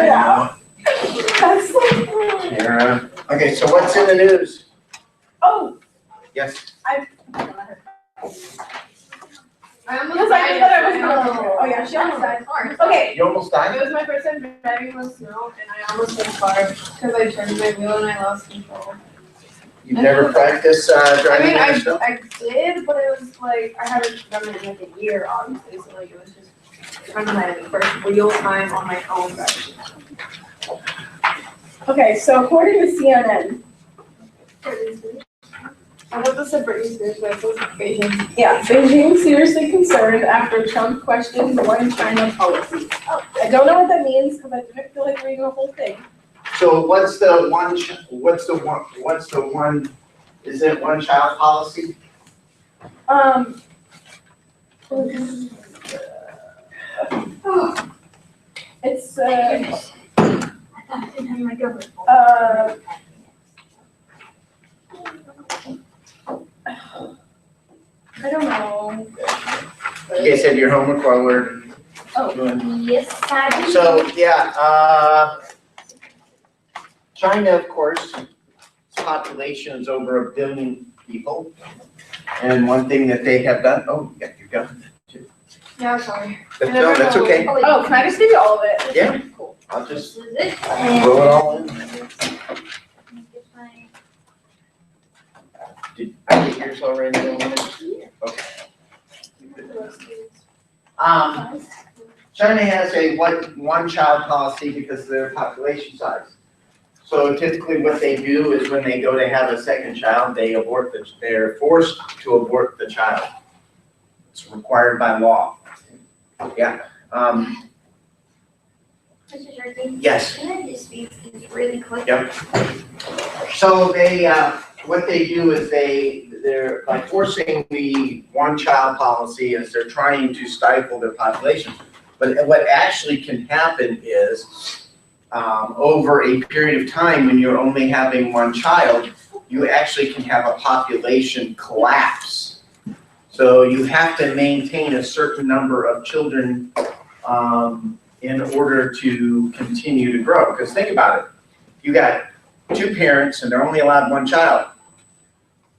it out. That's so funny. Kara. Okay, so what's in the news? Oh, Yes. I almost because I knew that I was died. gonna. Oh yeah, she almost died. Okay. You almost It died? was my first time driving in the snow, and I almost hit a car because I turned my wheel and I lost control. You've never practiced I driving mean, in the snow? I did, but it was like I haven't done it in like a year, obviously. So like it was just kind of my first real time on my own driving. Okay, so according to CNN, I thought this said Britney Spears, but it was Beijing. yeah, Beijing seriously concerned after Trump questioned one China policy. Oh, I don't know what that means because I didn't feel like reading the whole thing. So what's the one, is it one child policy? It's I don't know. Okay, said your homework while we're Oh. doing. Yes, I do. So, yeah, China, of course, its population is over 1 billion people. And one thing that they have done, oh, you got your gun. Yeah, sorry. No, that's okay. Oh, can I just give you all of it? Yeah. Cool. I'll just This is it. throw it all in. Did I get yours already? Okay. China has a one child policy because of their population size. So typically what they do is when they go to have a second child, they're forced to abort the child. It's required by law. Yeah. Mr. Sharkey? Yes. Can I just speak this really quick? Yep. So what they do is they're by forcing the one child policy is they're trying to stifle their population. But what actually can happen is over a period of time when you're only having one child, you actually can have a population collapse. So you have to maintain a certain number of children in order to continue to grow. Because think about it, you got 2 parents and they're only allowed 1 child.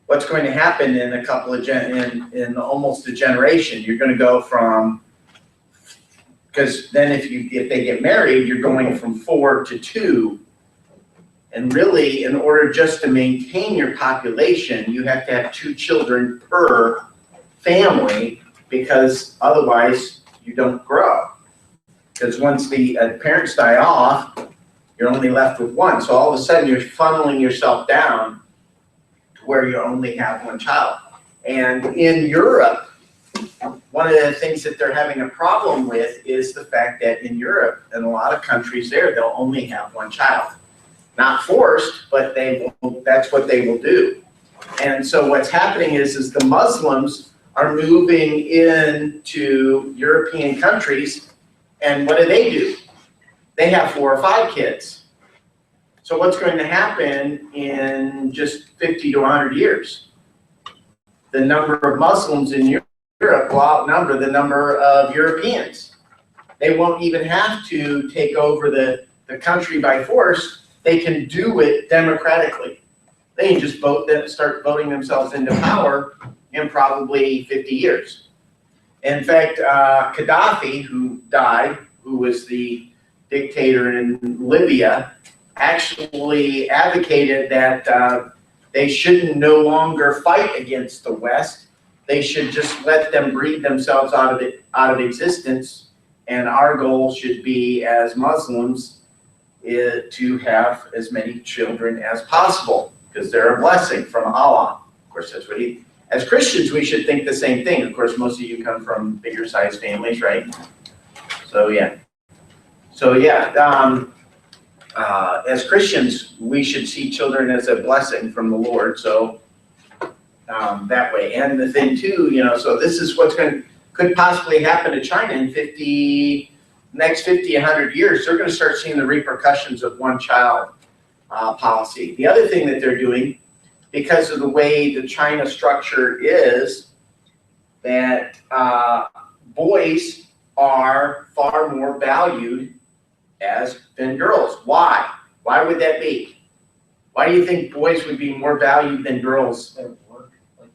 What's going to happen in a couple of in almost a generation? You're going to go from, because then if they get married, you're going from 4 to 2. And really, in order just to maintain your population, you have to have 2 children per family, because otherwise you don't grow. Because once the parents die off, you're only left with 1. So all of a sudden you're funneling yourself down to where you only have 1 child. And in Europe, one of the things that they're having a problem with is the fact that in Europe, in a lot of countries there, they'll only have 1 child. Not forced, but that's what they will do. And so what's happening is the Muslims are moving into European countries, and what do? They have 4 or 5 kids. So what's going to happen in just 50 to 100 years? The number of Muslims in Europe will outnumber the number of Europeans. They won't even have to take over the country by force. They can do it democratically. They can just start voting themselves into power in probably 50 years. In fact, Gaddafi, who died, who was the dictator in Libya, actually advocated that they shouldn't no longer fight against the West. They should just let them breed themselves out of existence. And our goal should be, as Muslims, to have as many children as possible, because they're a blessing from Allah. Of course, that's what as Christians, we should think the same thing. Of course, most of you come from bigger sized families, right? So yeah. As Christians, we should see children as a blessing from the Lord. So that way. And the thing too, so this is what's could possibly happen to China in next 50, 100 years. They're going to start seeing the repercussions of one child policy. The other thing that they're doing, because of the way the China structure is, that boys are far more valued than girls. Why? Why would that be? Why do you think boys would be more valued than girls? Their work, like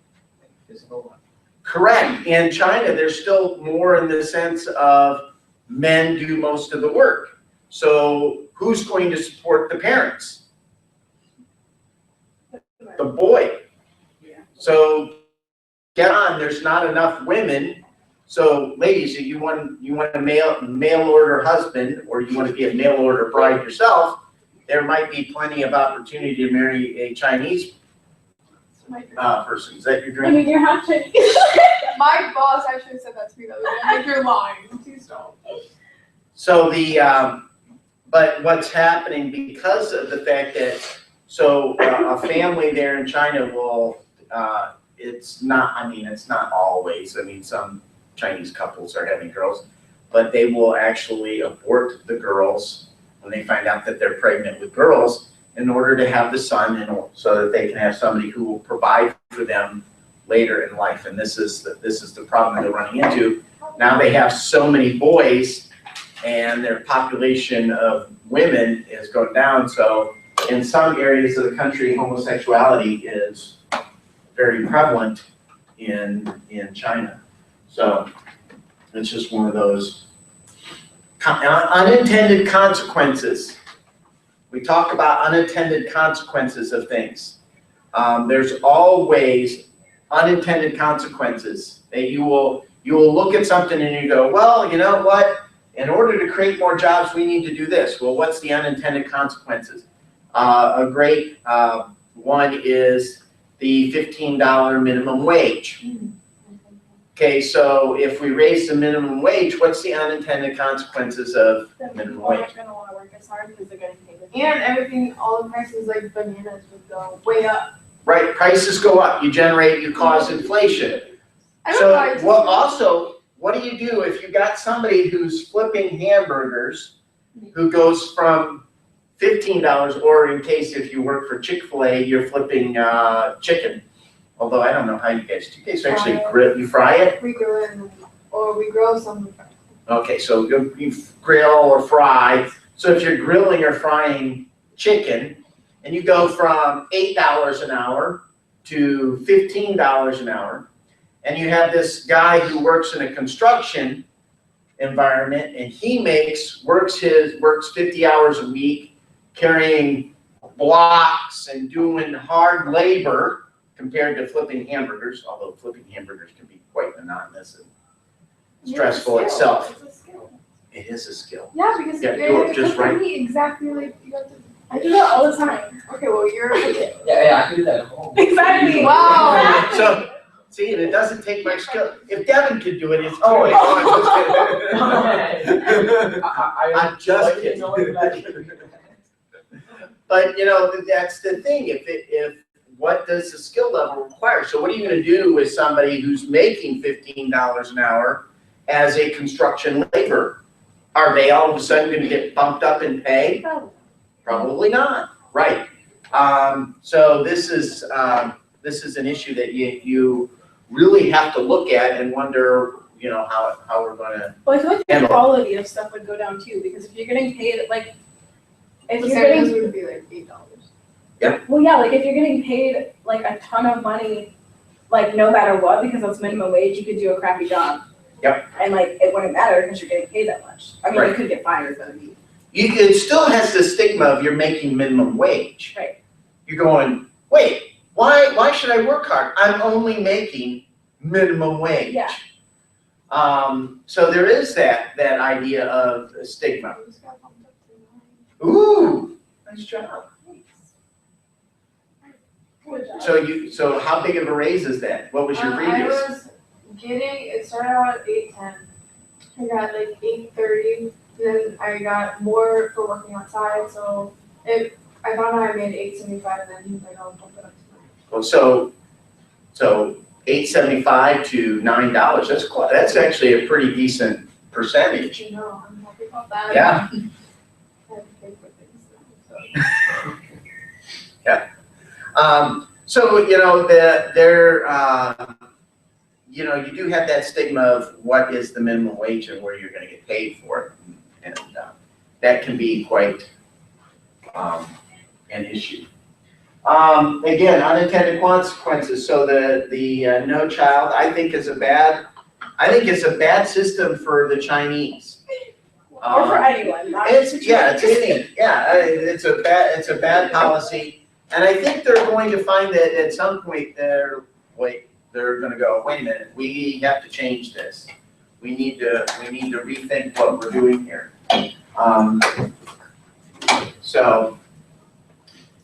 physical. Correct. In China, there's still more in the sense of men do most of the work. So who's going to support the parents? The boy. Yeah. So get on, there's not enough women. So ladies, if you want a mail order husband, or you want to be a mail order bride yourself, there might be plenty of opportunity to marry a Chinese person. Is that your I dream? mean, you're half Chinese. My boss actually said that to me the other day. I'm like, you're lying. Please don't. So but what's happening because of the fact that, a family there in China will, it's not always, some Chinese couples are having girls, but they will actually abort the girls when they find out that they're pregnant with girls in order to have the son, and so that they can have somebody who will provide for them later in life. And this is the problem they're running into. Now they have so many boys, and their population of women is going down. So in some areas of the country, homosexuality is very prevalent in China. So it's just one of those unintended consequences. We talk about unintended consequences of things. There's always unintended consequences that you will look at something and you go, well, you know what? In order to create more jobs, we need to do this. Well, what's the unintended consequences? A great one is the $15 minimum wage. Okay, so if we raise the minimum wage, what's the unintended consequences of minimum People wage? aren't gonna wanna work as hard because they're getting paid. And everything, all the prices like bananas would go way up. Right, prices go up, you cause inflation. I don't know, I So, just- what do you do if you got somebody who's flipping hamburgers, who goes from $15, or in case if you work for Chick-fil-A, you're flipping chicken. Although I don't know how do you guys actually Fry it. grill, you fry it? We grill it or we grill some. Okay, so you grill or fry. So if you're grilling or frying chicken, and you go from $8 an hour to $15 an hour, and you have this guy who works in a construction environment, and he works 50 hours a week, carrying blocks and doing hard labor compared to flipping hamburgers, although flipping hamburgers can be quite monotonous and stressful It's a itself. skill. It's a skill. It is a skill. Yeah, because Yeah, you're do it gonna just cook right. meat exactly like you got to. I do that all the time. Okay, well you're. Yeah, I can do that at home. Exactly. Wow. So, see, and it doesn't take much skill. If Devin could do it, it's. Oh, I'm I'm just kidding. But that's the thing. What does the skill level require? So what are you going to do with somebody who's making $15 an hour as a construction laborer? Are they all of a sudden going to get bumped up in pay? Probably not. Right. So this is an issue that you really have to look at and wonder, how we're going to. Well, I feel like the Handle. quality of stuff would go down too, because if you're getting paid, if The you're sandwiches getting, would be like $8. well, yeah, if you're getting paid a ton of money, no matter what, because that's minimum wage, you could do a crappy job. Yep. And it wouldn't matter because you're getting paid that much. I mean, Right. you could get fired, but I mean. It still has the stigma of you're making minimum wage. Right. You're going, wait, why should I work hard? I'm only making minimum wage. Yeah. So there is that idea of stigma. I just got bumped up to 9. Ooh, nice job. Good job. So how big of a raise is that? What was your I previous? was it started out at 8:10. I got 8:30. Then I got more for working outside. So I found out I made $8.75, and then he was like, "I'll bump it up to 9." Well, so $8.75 to $9. That's actually a pretty decent percentage. You know, I'm happy about that. Yeah. I have to pay for things now, so. So you do have that stigma of what is the minimum wage and where you're going to get paid for it, and that can be quite, an issue. Again, unintended consequences, so the no child, I think it's a bad system for the Chinese. Or for anyone, not It's, just yeah, it's Chinese. it's a bad policy, and I think they're going to find that at some point they're gonna go, wait a minute, we have to change this. We need to rethink what we're doing here. So,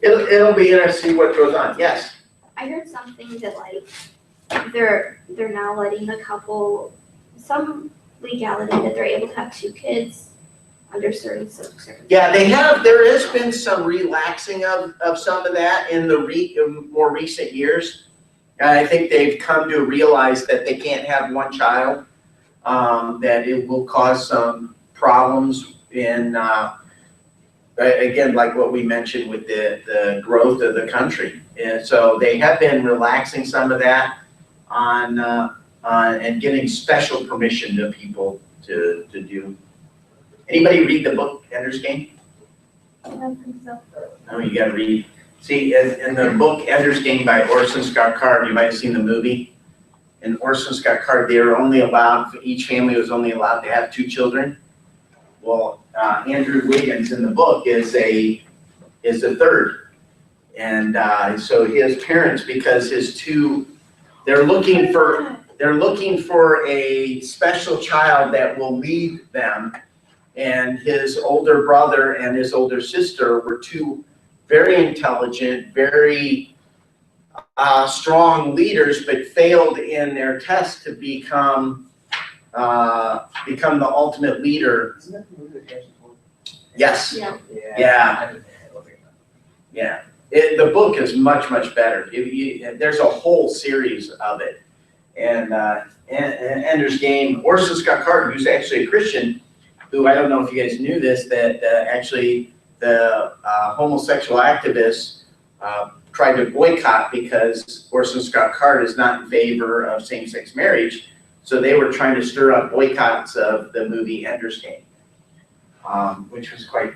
it'll be interesting to see what goes on, yes. I heard something that like they're now letting the couple some legality that they're able to have 2 kids under certain circumstances. Yeah, there has been some relaxing of some of that in the more recent years. I think they've come to realize that they can't have one child, that it will cause some problems in, again, like what we mentioned with the growth of the country. And so they have been relaxing some of that and giving special permission to people to do. Anybody read the book Ender's Game? I don't think so. No, you gotta read. See, in the book Ender's Game by Orson Scott Card, you might have seen the movie. In Orson Scott Card, each family was only allowed to have 2 children. Well, Andrew Wiggins in the book is the third. And so his parents, because they're looking for a special child that will lead them. And his older brother and his older sister were 2 very intelligent, very strong leaders, but failed in their test to become the ultimate leader. Isn't that the movie that Harrison Ford? Yes. Yeah. Yeah. I didn't look at that. Yeah, the book is much, much better. There's a whole series of it. And Ender's Game, Orson Scott Card, who's actually a Christian, who, I don't know if you guys knew this, that actually the homosexual activists tried to boycott because Orson Scott Card is not in favor of same-sex marriage. So they were trying to stir up boycotts of the movie Ender's Game, which was quite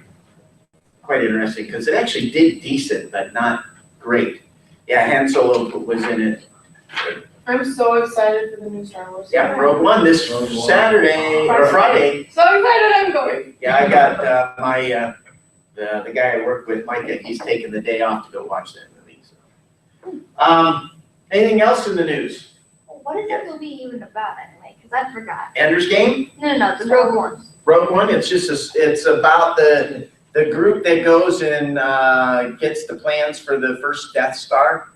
interesting because it actually did decent, but not great. Yeah, Han Solo was in it. I'm so excited for the new Star Wars. Yeah, Rogue One this Rogue One. Saturday or Friday. So excited I'm going. Yeah, I got my the guy I work with, Micah. He's taking the day off to go watch that movie. So. Anything else in the news? What is that movie even about anyway? Because I forgot. Ender's Game, No, the Rogue One. Rogue One. It's about the group that goes and gets the plans for the first Death Star.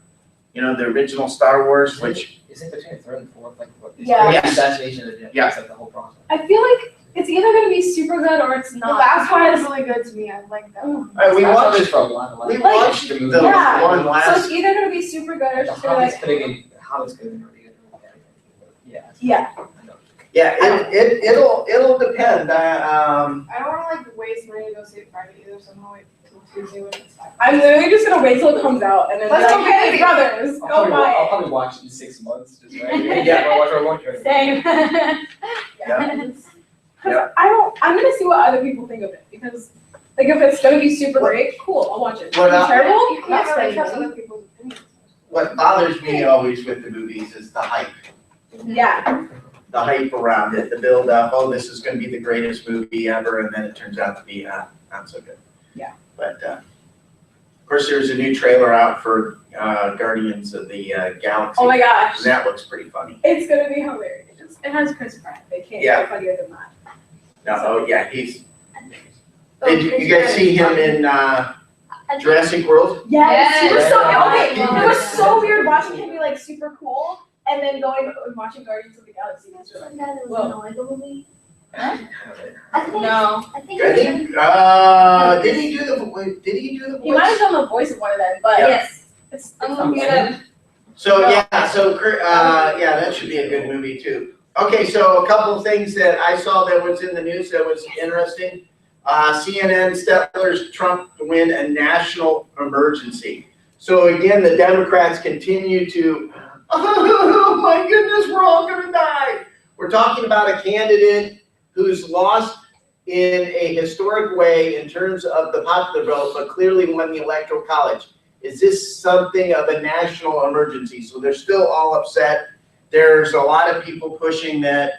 You know, the original Star Wars, which. Is it between the 3rd and 4th? Like, what? Yeah. Yes. Assassination of the Yeah. It's like the whole process. I feel like it's either gonna be super good or it's The not. last one was because- really good to me. I like that one. We I saw this watched. for a lot. We Like, watched the yeah. one So last. it's either gonna be super good or it's The just gonna be Hobbit's like, pretty good. Hobbit's good and pretty good. Yeah. yeah. I know. Yeah, it'll depend. I don't want to waste money to go see it Friday either, so I'm gonna wait till Tuesday when it's back. I'm literally just gonna wait till it comes out and then be Let's like, go hey, get it. brothers, I'll go probably, buy I'll it. probably watch it in 6 months. Just right. Yeah. I'll watch our one trailer. Same. Yeah. Cause I'm gonna see what other people think of it because like if it's gonna be super great, cool, I'll watch it. If What it's terrible, You I'm not can't really spending trust money. other people's opinions. What bothers me always with the movies is the hype. Yeah, The hype around it, the build up, oh, this is gonna be the greatest movie ever, and then it turns out to be not so good. Yeah. But of course, there's a new trailer out for Guardians of the Galaxy. oh my gosh, And that looks pretty funny. it's gonna be hilarious. It has Chris Pratt, they can't Yeah. get funnier than that. No, oh yeah, he's. Oh, Did you guys see him in Jurassic World? Yes, he was so Yes. okay. It was so weird watching him be like super cool and then going and watching Guardians of the Galaxy. It was really- Whoa. No, the movie. Yeah. I think. No. I think. I think. Did he do the voice? He might have done the voice of one of them, but Yes. it's I'm something looking that. at So yeah, yeah, that should be a good movie too. Okay, so a couple of things that I saw that was in the news that was interesting. CNN Stetler's Trump to win a national emergency. So again, the Democrats continue to, oh my goodness, we're all gonna die. We're talking about a candidate who's lost in a historic way in terms of the popular vote, but clearly won the Electoral College. Is this something of a national emergency? So they're still all upset. There's a lot of people pushing that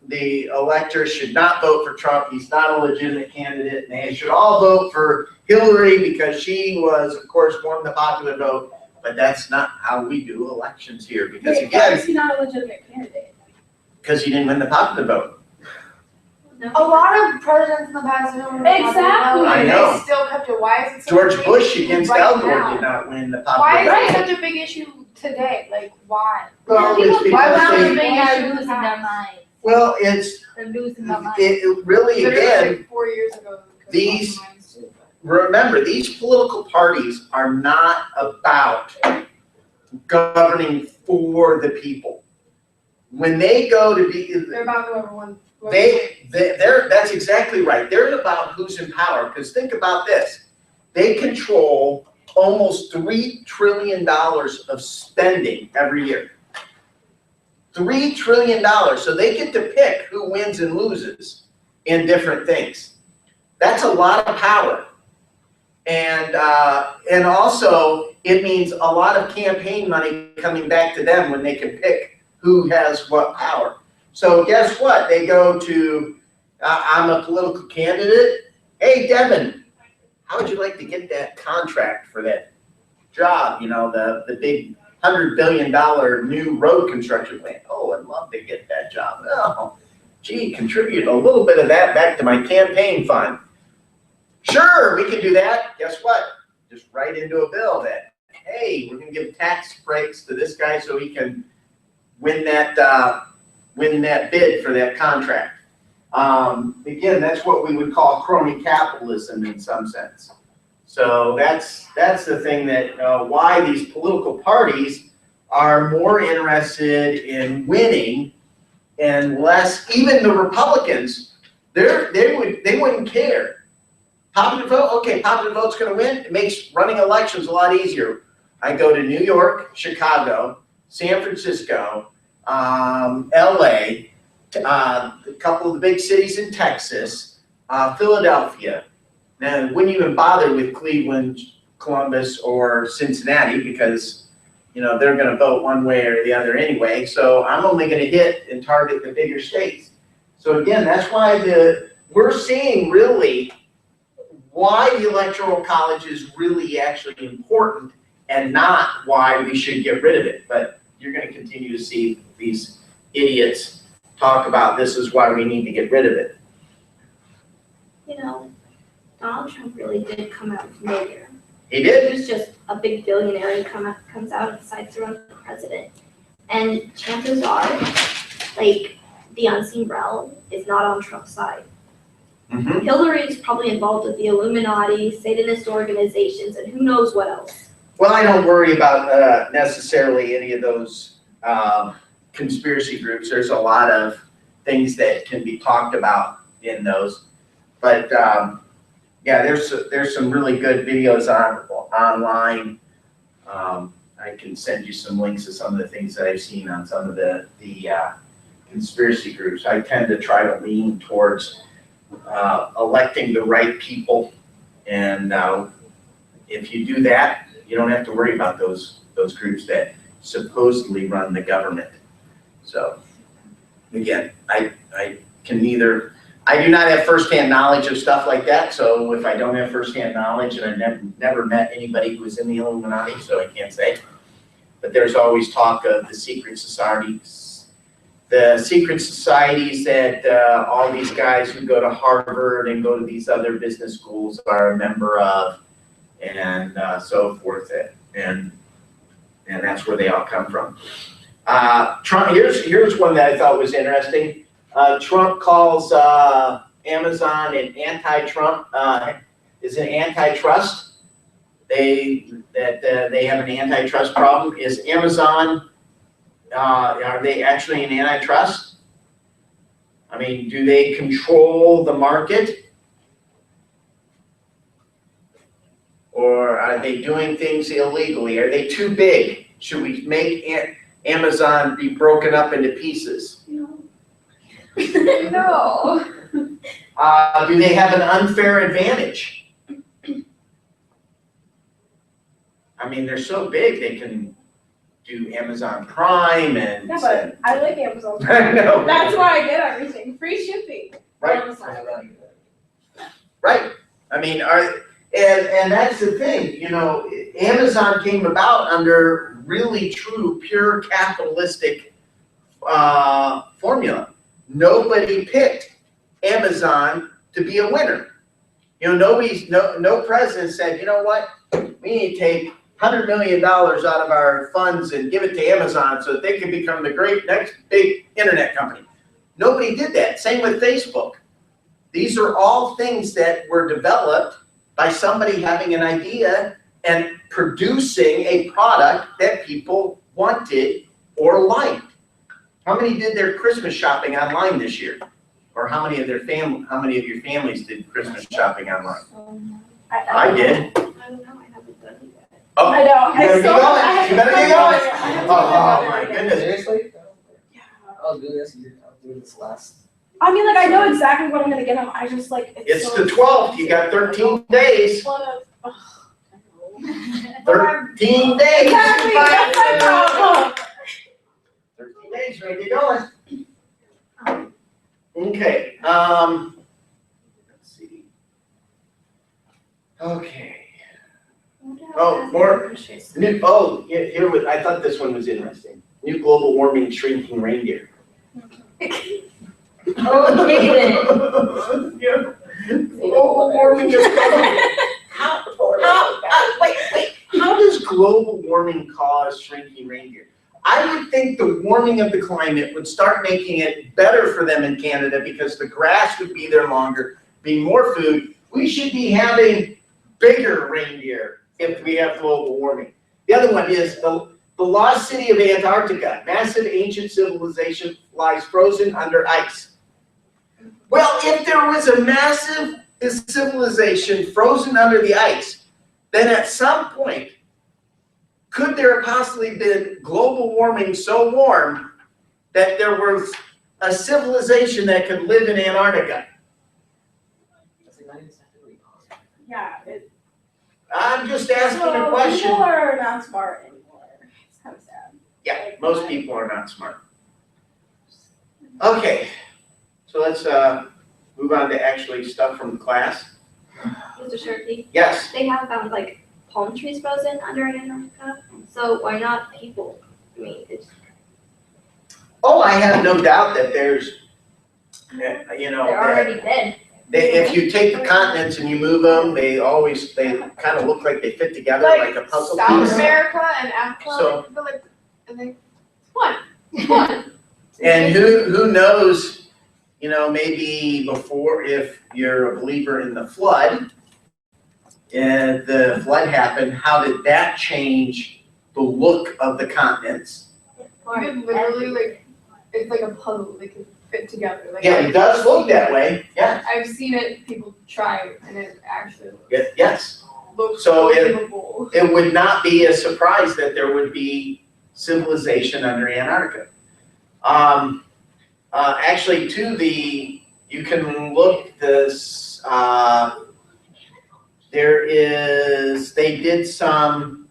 the electors should not vote for Trump. He's not a legitimate candidate. And they should all vote for Hillary because she was, of course, won the popular vote. But that's not how we do elections here. Because Wait, why again, is he not a legitimate candidate? because he didn't win the popular vote. A lot of presidents in the past have won the popular Exactly. vote, I and know. they still kept it. Why is it so George big Bush issue against right Al Gore now? did not win the Why popular is vote. it such a big issue today? Like, why? Well, it's Why because would they, it be- They are losing their minds. well, it's, They're losing their minds. it really, Literally again, like 4 years ago. we could've these- lost minds too, but- remember, these political parties are not about governing for the people. When they go to be, They're about whoever won. they're, that's exactly right. They're about who's in power, because think about this. They control almost $3 trillion of spending every year. $3 trillion, so they get to pick who wins and loses in different things. That's a lot of power. And also, it means a lot of campaign money coming back to them when they can pick who has what power. So guess what? They go to, I'm a political candidate. Hey, Devin, how would you like to get that contract for that job? You know, the big $100 billion new road construction plan. Oh, I'd love to get that job. Oh, gee, contribute a little bit of that back to my campaign fund. Sure, we can do that. Guess what? Just write into a bill that, hey, we're gonna give tax breaks to this guy so he can win that bid for that contract. Again, that's what we would call crony capitalism in some sense. So that's the thing that why these political parties are more interested in winning and less. Even the Republicans, they wouldn't care. Popular vote, okay, popular vote's going to win. It makes running elections a lot easier. I go to New York, Chicago, San Francisco, LA, a couple of the big cities in Texas, Philadelphia. Now, wouldn't even bother with Cleveland, Columbus, or Cincinnati because, you know, they're going to vote one way or the other anyway. So I'm only going to hit and target the bigger states. So again, that's why we're seeing really why the Electoral College is really actually important and not why we should get rid of it. But you're going to continue to see these idiots talk about this is why we need to get rid of it. You know, Donald Trump really did come out of nowhere. He did. He was just a big billionaire who comes out and decides to run for president. And chances are, like, the unseen realm is not on Trump's side. Mm-hmm. Hillary is probably involved with the Illuminati, Satanist organizations, and who knows what else. Well, I don't worry about necessarily any of those conspiracy groups. There's a lot of things that can be talked about in those. But yeah, there's some really good videos online. I can send you some links to some of the things that I've seen on some of the conspiracy groups. I tend to try to lean towards electing the right people, and if you do that, you don't have to worry about those groups that supposedly run the government. So again, I do not have firsthand knowledge of stuff like that. So if I don't have firsthand knowledge, and I've never met anybody who was in the Illuminati, so I can't say. But there's always talk of the secret societies. The secret societies that all these guys who go to Harvard and go to these other business schools are a member of, and so forth. And that's where they all come from. Trump. Here's one that I thought was interesting. Trump calls Amazon an anti-Trump. Is an antitrust. They have an antitrust problem. Is Amazon? Are they actually an antitrust? I mean, do they control the market? Or are they doing things illegally? Are they too big? Should we make Amazon be broken up into pieces? No. Do they have an unfair advantage? I mean, they're so big, they can do Amazon Prime and. Yeah, but I like Amazon. I know. That's why I get everything, free shipping. Right. Right, I mean, and that's the thing, you know, Amazon came about under really true, pure capitalistic, formula. Nobody picked Amazon to be a winner. You know, no president said, you know what, we need to take $100 million out of our funds and give it to Amazon so that they can become the great next big internet company. Nobody did that, same with Facebook. These are all things that were developed by somebody having an idea and producing a product that people wanted or liked. How many did their Christmas shopping online this year? Or how many of your families did Christmas shopping online? I did. I don't know, I haven't done it yet. Oh, I know, you better I still, get I going. have You better get to going. I have to Oh, get my better. goodness. Seriously? Yeah. I was doing this year, I was doing this last. I mean, like, I know exactly what I'm gonna get them, I just like, It's so. the 12th, you got 13 days. What a- ugh, I know. 13 days. Exactly, that's my problem. 13 days, ready to go. Okay, let's see. Okay. Oh, more. I thought this one was interesting. New global warming shrinking reindeer. Okay then. Yeah. Global warming is coming. Wait, how does global warming cause shrinking reindeer? I would think the warming of the climate would start making it better for them in Canada because the grass would be there longer, be more food. We should be having bigger reindeer if we have global warming. The other one is the lost city of Antarctica. Massive ancient civilization lies frozen under ice. Well, if there was a massive civilization frozen under the ice, then at some point, could there have possibly been global warming so warm that there was a civilization that could live in Antarctica? That's like not even scientifically possible. Yeah, I'm just asking a so question. people are not smart anymore, it's kind of sad. Yeah, most people are not smart. Okay, so let's move on to actually stuff from class. Mr. Sharkey, Yes, they have found like palm trees frozen under Antarctica, so why not people? I mean, it's, oh, I have no doubt that there's, you know, They're already dead. if you take the continents and you move them, they kind of look like they fit together like a puzzle South piece. America and Africa, So- but like, I think, one. And who knows, you know, maybe before, if you're a believer in the flood, and the flood happened, how did that change the look of the continents? You could literally like, it's like a puzzle, they can fit together. Like, Yeah, it does look that way, yeah, I've seen it, people try, and it actually yes. looks So believable. It would not be a surprise that there would be civilization under Antarctica. Actually, you can look this, they did some,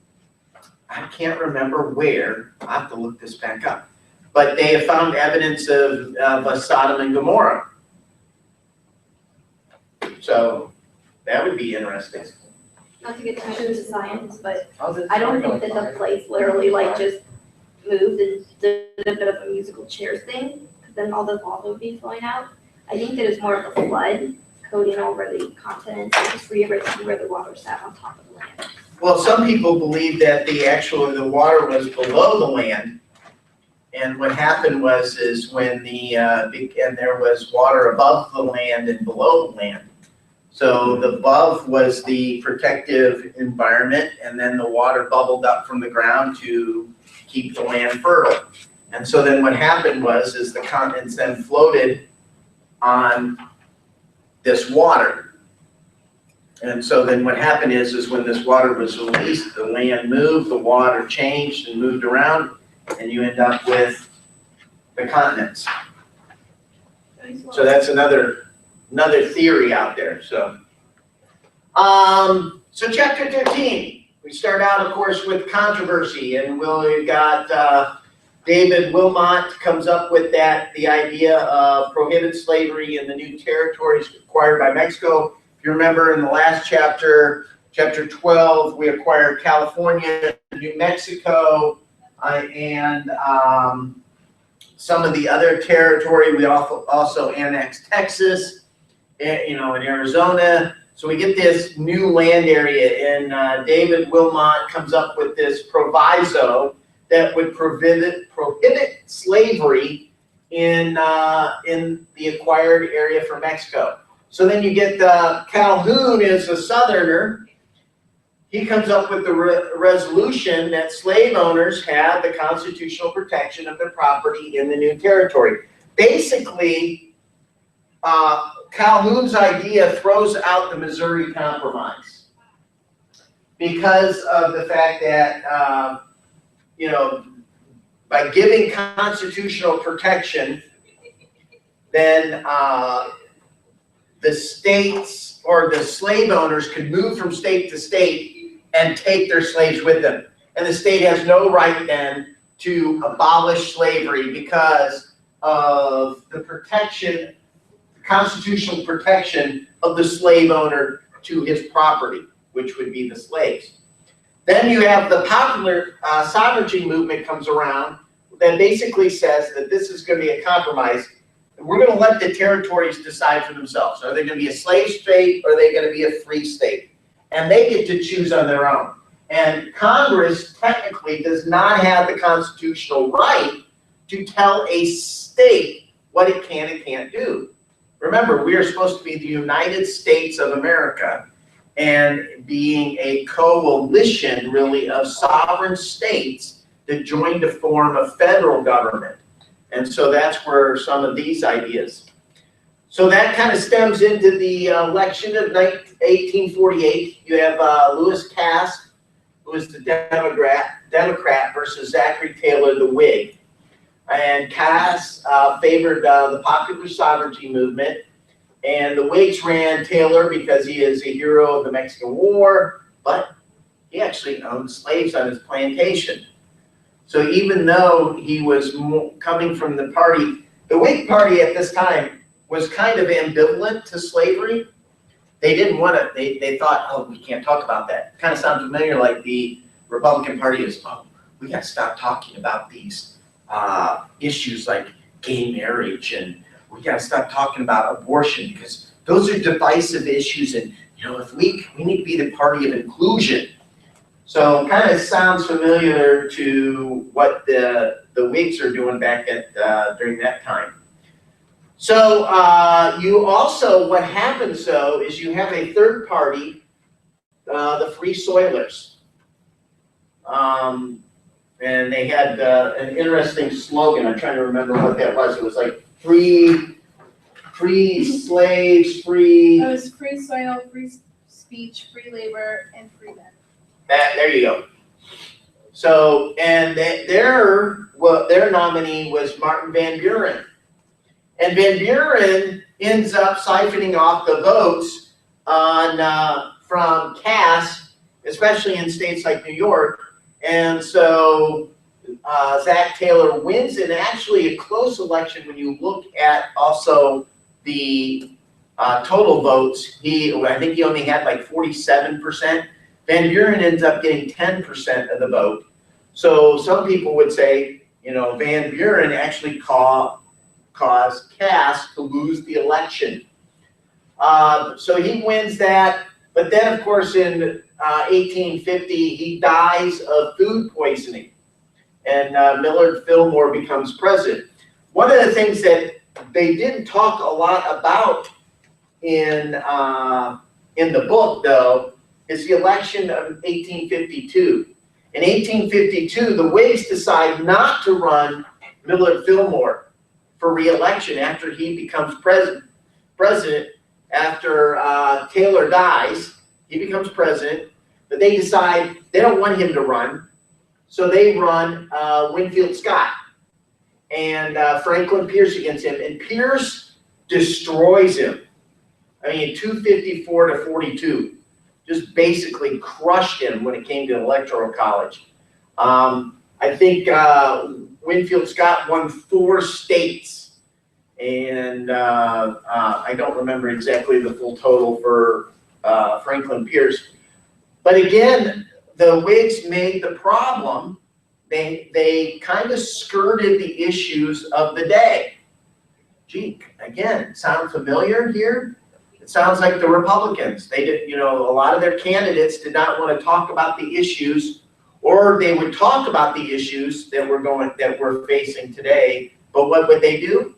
I can't remember where, I'll have to look this back up, but they have found evidence of Sodom and Gomorrah. So that would be interesting. not to get too much into science, but How's it I don't starting think on that the fire? place literally like just moved and did a bit of a musical chairs thing, because then all the lava would be flowing out. I think that it's more of the flood coating over the continents and just rearranging where the water sat on top of the land. Well, some people believe that the water was below the land. And what happened is when and there was water above the land and below the land. So the above was the protective environment, and then the water bubbled up from the ground to keep the land fertile. And so then what happened is the continents then floated on this water. And so then what happened is when this water was released, the land moved, the water changed and moved around, and you end up with the continents. So that's another another theory out there, so. So chapter 13, we start out, of course, with controversy, and we've got David Wilmot comes up with the idea of prohibit slavery in the new territories acquired by Mexico. If you remember in the last chapter, chapter 12, we acquired California, New Mexico, and some of the other territory. We also annexed Texas, in Arizona. So we get this new land area, and David Wilmot comes up with this proviso that would prohibit slavery in the acquired area from Mexico. So then you get Calhoun is a Southerner. He comes up with the resolution that slave owners have the constitutional protection of their property in the new territory. Basically, Calhoun's idea throws out the Missouri Compromise because of the fact that, by giving constitutional protection, then the states or the slave owners could move from state to state and take their slaves with them. And the state has no right then to abolish slavery because of the protection, constitutional protection of the slave owner to his property, which would be the slaves. Then you have the popular sovereignty movement comes around that basically says that this is going to be a compromise. We're going to let the territories decide for themselves. Are they going to be a slave state or are they going to be a free state? And they get to choose on their own. And Congress technically does not have the constitutional right to tell a state what it can and can't do. Remember, we are supposed to be the United States of America, and being a coalition, really, of sovereign states that joined to form a federal government. And so that's where some of these ideas. So that kind of stems into the election of 1848. You have Lewis Cass, who was the Democrat versus Zachary Taylor, the Whig. And Cass favored the popular sovereignty movement. And the Whigs ran Taylor because he is a hero of the Mexican War, but he actually owned slaves on his plantation. So even though he was coming from the party, the Whig Party at this time was kind of ambivalent to slavery. They didn't want to, they thought, oh, we can't talk about that. Kind of sounds familiar, like the Republican Party is, oh, we got to stop talking about these issues like gay marriage, and we got to stop talking about abortion because those are divisive issues, and if we need to be the party of inclusion. So kind of sounds familiar to what the Whigs are doing back at during that time. So you also, what happens though is you have a third party, the Free Soilers. And they had an interesting slogan. I'm trying to remember what that was. It was like free slaves, free. It was free soil, free speech, free labor, and free men. There you go. So, and their nominee was Martin Van Buren. And Van Buren ends up siphoning off the votes from Cass, especially in states like New York. And so Zach Taylor wins in actually a close election when you look at also the total votes. I think he only had like 47%. Van Buren ends up getting 10% of the vote. So some people would say, Van Buren actually caused Cass to lose the election. So he wins that. But then, of course, in 1850, he dies of food poisoning, and Millard Fillmore becomes president. One of the things that they didn't talk a lot about in the book, though, is the election of 1852. In 1852, the Whigs decide not to run Millard Fillmore for re-election after he becomes president. After Taylor dies, he becomes president, but they decide they don't want him to run, so they run Winfield Scott and Franklin Pierce against him, and Pierce destroys him. I mean, 254 to 42, just basically crushed him when it came to electoral college. I think Winfield Scott won 4 states, and I don't remember exactly the full total for Franklin Pierce. But again, the Whigs made the problem. They kind of skirted the issues of the day. Gee, again, sound familiar here? It sounds like the Republicans. They did, you know, a lot of their candidates did not want to talk about the issues, or they would talk about the issues that we're facing today. But what would they do?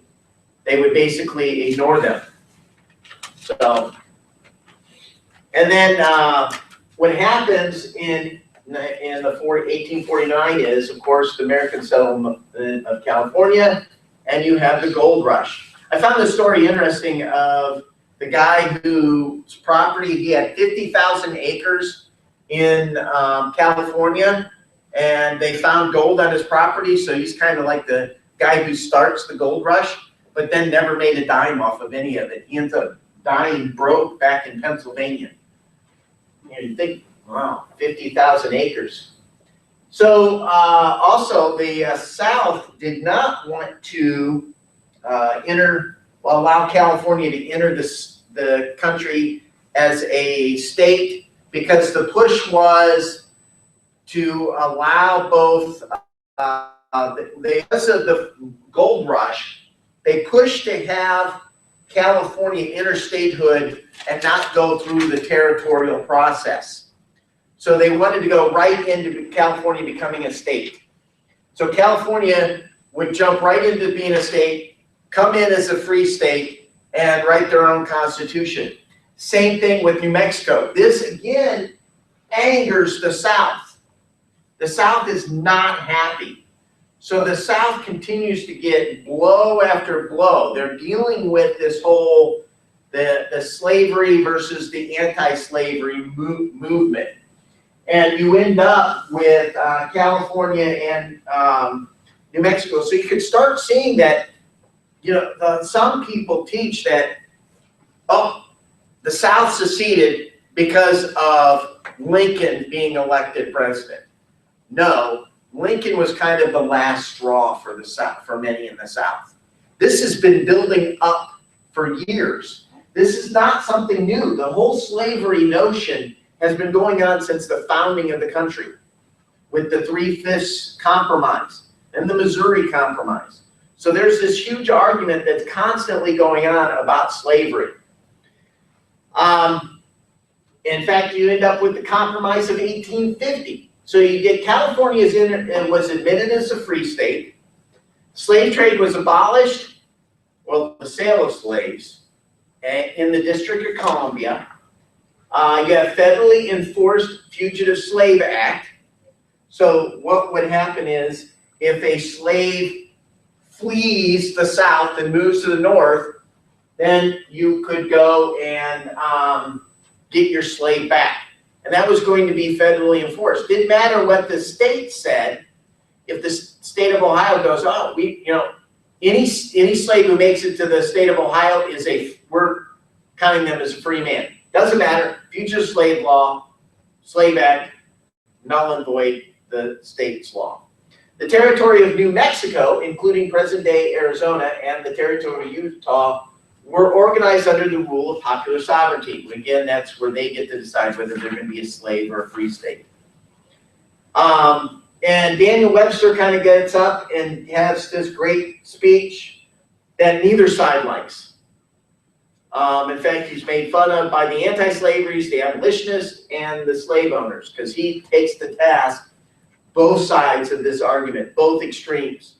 They would basically ignore them. So, and then what happens in the 1849 is, of course, the American settlement of California, and you have the gold rush. I found this story interesting of the guy whose property, he had 50,000 acres in California, and they found gold on his property, so he's kind of like the guy who starts the gold rush, but then never made a dime off of any of it. He ends up dying broke back in Pennsylvania. You think, wow, 50,000 acres. So also the South did not want to allow California to enter the country as a state, because the push was to allow both, because of the gold rush, they pushed to have California interstatehood and not go through the territorial process. So they wanted to go right into California becoming a state. So California would jump right into being a state, come in as a free state, and write their own constitution. Same thing with New Mexico. This, again, angers the South. The South is not happy. So the South continues to get blow after blow. They're dealing with this whole, the slavery versus the anti-slavery movement. And you end up with California and New Mexico. So you could start seeing that, you know, some people teach that, oh, the South seceded because of Lincoln being elected president. No, Lincoln was kind of the last straw for the South, for many in the South. This has been building up for years. This is not something new. The whole slavery notion has been going on since the founding of the country, with the 3/5 compromise and the Missouri Compromise. So there's this huge argument that's constantly going on about slavery. In fact, you end up with the Compromise of 1850. So you get California was admitted as a free state. Slave trade was abolished, well, the sale of slaves in the District of Columbia. You have federally enforced Fugitive Slave Act. So what would happen is, if a slave flees the South and moves to the North, then you could go and get your slave back. And that was going to be federally enforced. Didn't matter what the state said. If the state of Ohio goes, oh, any slave who makes it to the state of Ohio we're counting them as a free man. Doesn't matter. Fugitive slave law, Slave Act, null and void the state's law. The territory of New Mexico, including present-day Arizona, and the territory of Utah were organized under the rule of popular sovereignty. Again, that's where they get to decide whether they're going to be a slave or a free state. And Daniel Webster kind of gets up and has this great speech that neither side likes. In fact, he's made fun of by the anti-slaveries, the abolitionists, and the slave owners, because he takes to task both sides of this argument, both extremes,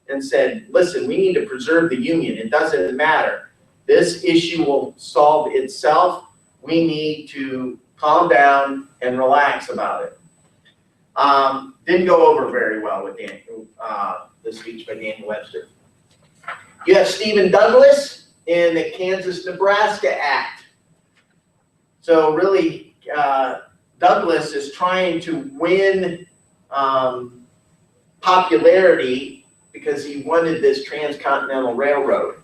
and said, listen, we need to preserve the Union. It doesn't matter. This issue will solve itself. We need to calm down and relax about it. Didn't go over very well with the speech by Daniel Webster. You have Stephen Douglas in the Kansas-Nebraska Act. So really, Douglas is trying to win popularity because he wanted this transcontinental railroad.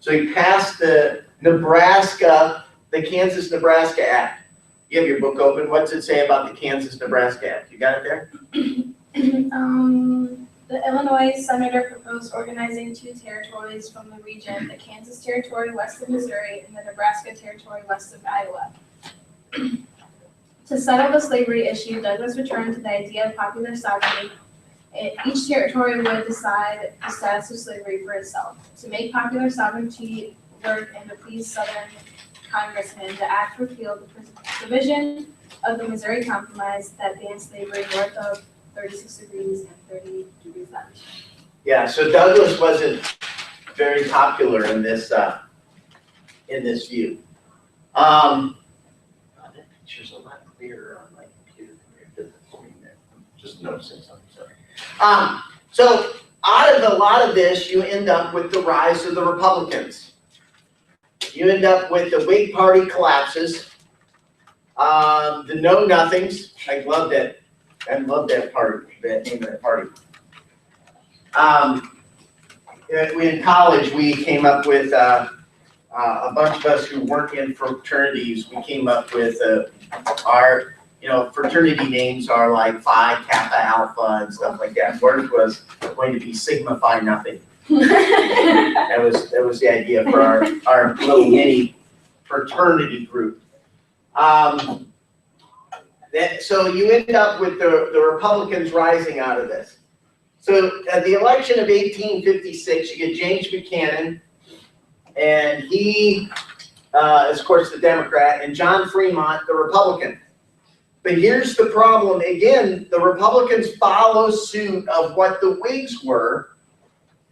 So he passed the Nebraska, the Kansas-Nebraska Act. You have your book open. What's it say about the Kansas-Nebraska Act? You got it there? The Illinois senator proposed organizing two territories from the region, the Kansas Territory west of Missouri and the Nebraska Territory west of Iowa. To settle the slavery issue, Douglas returned to the idea of popular sovereignty. Each territory would decide the status of slavery for itself. To make popular sovereignty work and to please Southern congressmen, the act repealed the provision of the Missouri Compromise that banned slavery north of 36 degrees and 30 degrees latitude. Yeah, so Douglas wasn't very popular in this view. That picture's a lot clearer on my computer compared to the screen there. I'm just noticing something, sorry. So out of a lot of this, you end up with the rise of the Republicans. You end up with the Whig Party collapses, the Know-Nothings. I love that party, that name of that party. In college, we came up with, a bunch of us who weren't in fraternities, we came up with our, fraternity names are like Phi, Kappa, Alpha, and stuff like that. Ours was going to be Sigma Phi Nothing. That was the idea for our little mini fraternity group. So you end up with the Republicans rising out of this. So at the election of 1856, you get James Buchanan, and he is, of course, the Democrat, and John Fremont, the Republican. But here's the problem. Again, the Republicans follow suit of what the Whigs were,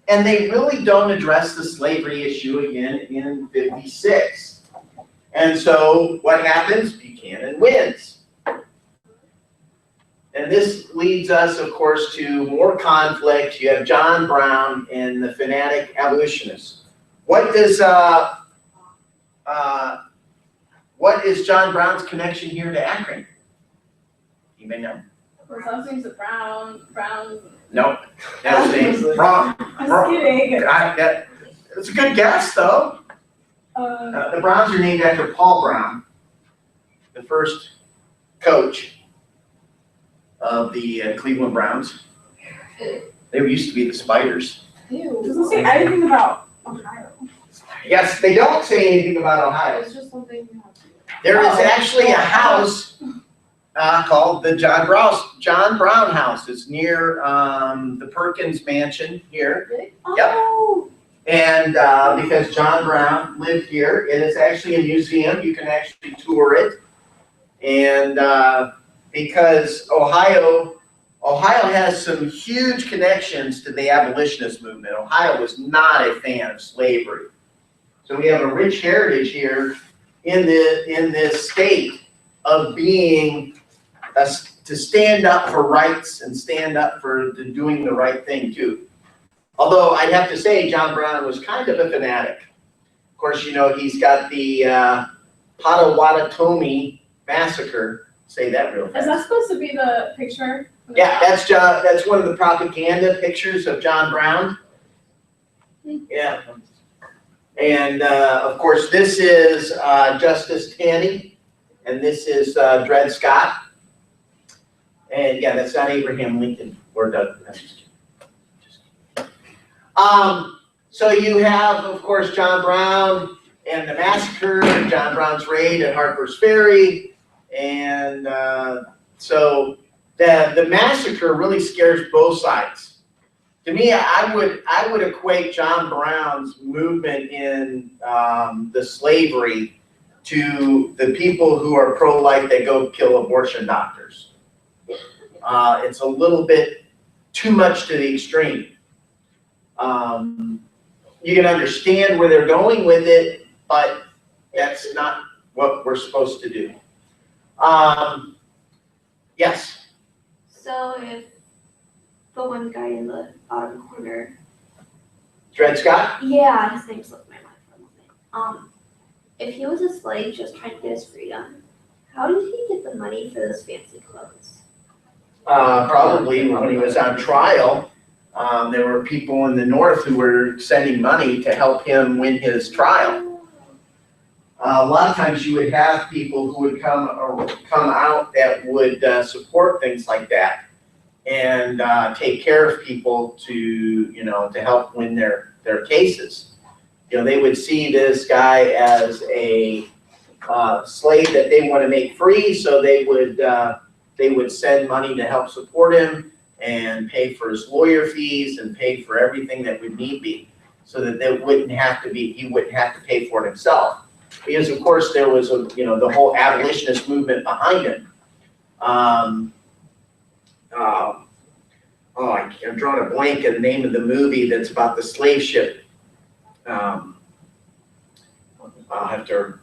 and they really don't address the slavery issue again in 56. And so what happens? Buchanan wins. And this leads us, of course, to more conflict. You have John Brown and the fanatic abolitionists. What is John Brown's connection here to Akron? You may know. Well, some things are brown. Nope. That's wrong. I'm kidding. It's a good guess, though. The Browns are named after Paul Brown, the first coach of the Cleveland Browns. They used to be the Spiders. Ew. Doesn't say anything about Ohio. Yes, they don't say anything about Ohio. It's just something you have to do. There is actually a house called the John Brown House. It's near the Perkins Mansion here. Really? Yep. Oh. And because John Brown lived here, it is actually a museum. You can actually tour it. And because Ohio has some huge connections to the abolitionist movement. Ohio was not a fan of slavery. So we have a rich heritage here in this state of being to stand up for rights and stand up for doing the right thing too. Although I'd have to say John Brown was kind of a fanatic. Of course, he's got the Potawatomi massacre. Say that real fast. Is that supposed to be the picture? Yeah, that's one of the propaganda pictures of John Brown. Yeah. And of course, this is Justice Taney, and this is Dred Scott. And yeah, that's not Abraham Lincoln or Doug. So you have, of course, John Brown and the massacre, and John Brown's raid at Harper's Ferry, and so the massacre really scares both sides. To me, I would equate John Brown's movement in the slavery to the people who are pro-life that go kill abortion doctors. It's a little bit too much to the extreme. You can understand where they're going with it, but that's not what we're supposed to do. Yes? So if the one guy in the bottom corner, Dred Scott? yeah, his name slipped my mind for a moment. If he was a slave just trying to get his freedom, how did he get the money for those fancy clothes? Probably when he was on trial, there were people in the North who were sending money to help him win his trial. a lot of times you would have people who would come out that would support things like that and take care of people to help win their cases. They would see this guy as a slave that they want to make free, so they would send money to help support him and pay for his lawyer fees and pay for everything that would need be, so that he wouldn't have to pay for it himself. Because of course there was the whole abolitionist movement behind him. I'm drawing a blank on the name of the movie that's about the slave ship. I'll have to,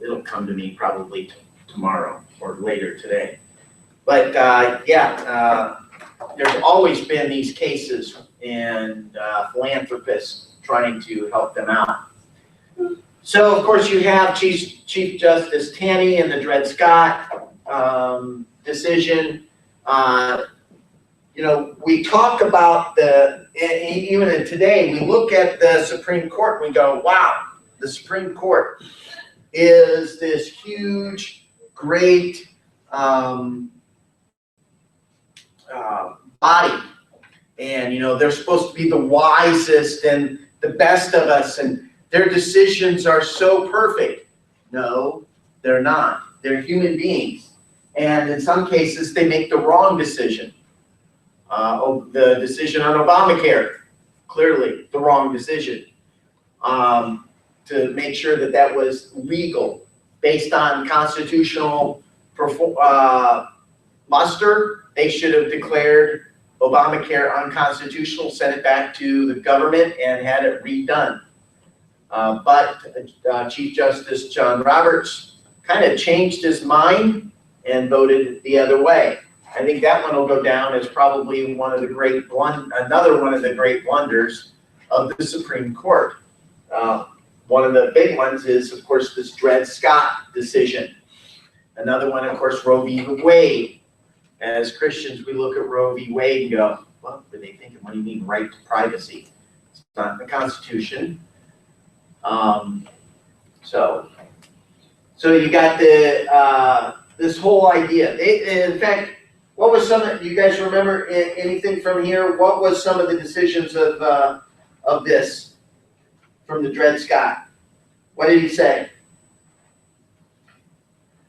it'll come to me probably tomorrow or later today. But there's always been these cases and philanthropists trying to help them out. So of course you have Chief Justice Taney and the Dred Scott decision. We talk about even today, we look at the Supreme Court and we go, wow, the Supreme Court is this huge, great body. And, they're supposed to be the wisest and the best of us, and their decisions are so perfect. No, they're not. They're human beings. And in some cases, they make the wrong decision. The decision on Obamacare, clearly the wrong decision. To make sure that was legal based on constitutional muster, they should have declared Obamacare unconstitutional, sent it back to the government, and had it redone. But Chief Justice John Roberts kind of changed his mind and voted the other way. I think that one will go down as probably another one of the great blunders of the Supreme Court. One of the big ones is, of course, this Dred Scott decision. Another one, of course, Roe v. Wade. As Christians, we look at Roe v. Wade and go, what were they thinking? What do you mean right to privacy? It's not in the Constitution. So you got this whole idea. In fact, what was you guys remember anything from here? What was some of the decisions of this from the Dred Scott? What did he say?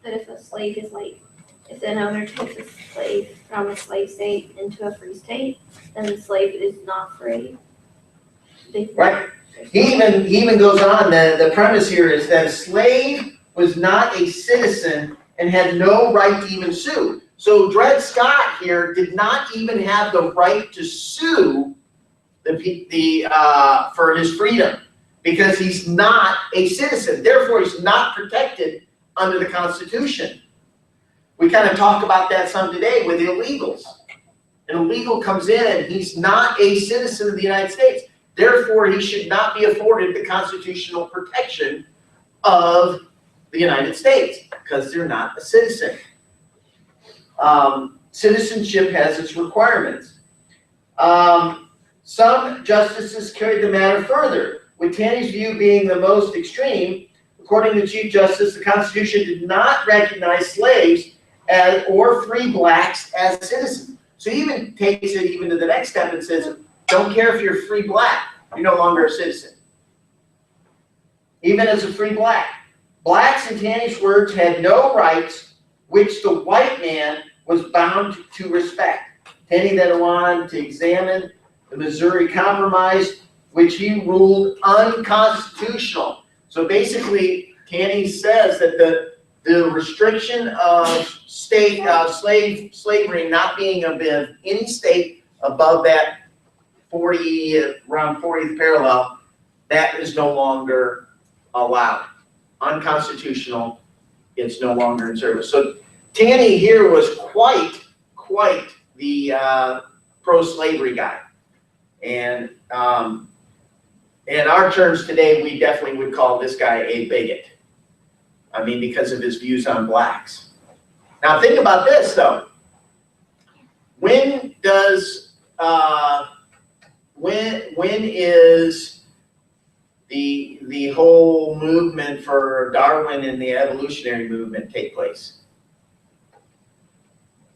That if a slave is if an owner takes a slave from a slave state into a free state, then the slave is not free. Right. He even goes on, the premise here is that a slave was not a citizen and had no right to even sue. So Dred Scott here did not even have the right to sue for his freedom, because he's not a citizen. Therefore, he's not protected under the Constitution. We kind of talk about that some today with illegals. An illegal comes in and he's not a citizen of the United States. Therefore, he should not be afforded the constitutional protection of the United States because they're not a citizen. Citizenship has its requirements. Some justices carried the matter further, with Taney's view being the most extreme. According to Chief Justice, the Constitution did not recognize slaves or free blacks as citizens. So he even takes it even to the next step and says, don't care if you're free black, you're no longer a citizen. Even as a free black. Blacks, in Taney's words, had no rights which the white man was bound to respect. Taney then went on to examine the Missouri Compromise, which he ruled unconstitutional. So basically, Taney says that the restriction of slavery not being of any state above that around 40th parallel, that is no longer allowed. Unconstitutional, it's no longer in service. So Taney here was quite the pro-slavery guy. And in our terms today, we definitely would call this guy a bigot. I mean, because of his views on blacks. Now think about this though. When does when is the whole movement for Darwin and the evolutionary movement take place?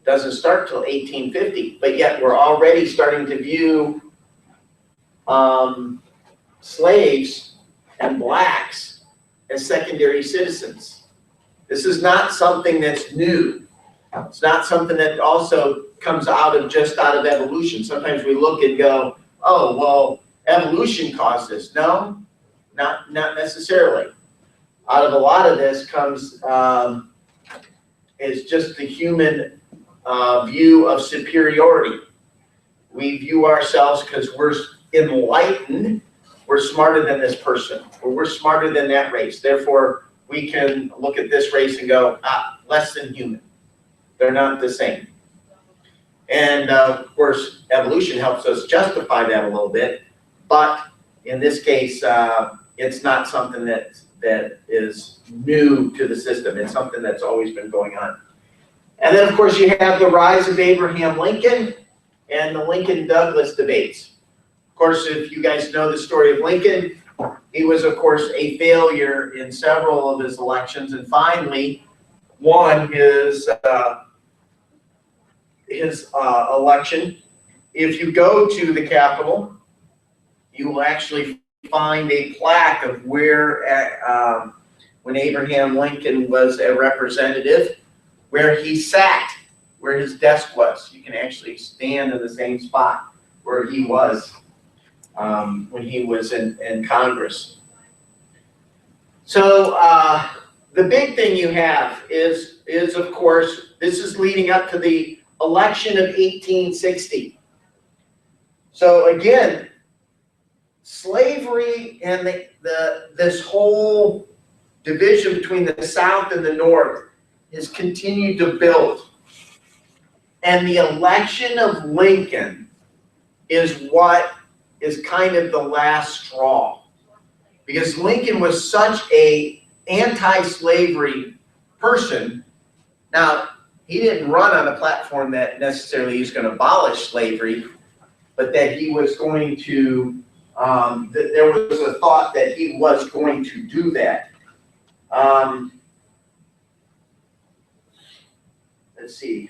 Doesn't start till 1850, but yet we're already starting to view slaves and blacks as secondary citizens. This is not something that's new. It's not something that also comes out of evolution. Sometimes we look and go, oh, well, evolution caused this. No, not necessarily. Out of a lot of this comes is just the human view of superiority. We view ourselves because we're enlightened, we're smarter than this person, or we're smarter than that race. Therefore, we can look at this race and go, less than human. They're not the same. And of course, evolution helps us justify that a little bit, but in this case, it's not something that is new to the system. It's something that's always been going on. And then, of course, you have the rise of Abraham Lincoln and the Lincoln-Douglas debates. Of course, if you guys know the story of Lincoln, he was, of course, a failure in several of his elections, and finally won his election. If you go to the Capitol, you will actually find a plaque of where, when Abraham Lincoln was a representative, where he sat, where his desk was. You can actually stand in the same spot where he was when he was in Congress. So the big thing you have is of course, this is leading up to the election of 1860. So again, slavery and this whole division between the South and the North has continued to build. And the election of Lincoln is what is kind of the last straw. Because Lincoln was such a anti-slavery person. Now, he didn't run on a platform that necessarily he's going to abolish slavery, but that he was going to, there was a thought that he was going to do that. Let's see.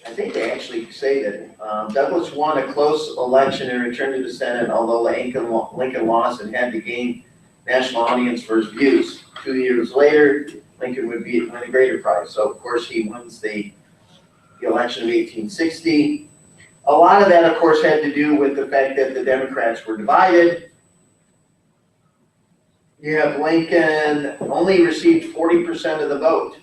I think they actually say that Douglas won a close election and returned to the Senate, although Lincoln lost and had to gain national audience for his views. 2 years later, Lincoln would win a greater prize. So, of course, he wins the election of 1860. A lot of that, of course, had to do with the fact that the Democrats were divided. You have Lincoln only received 40% of the vote.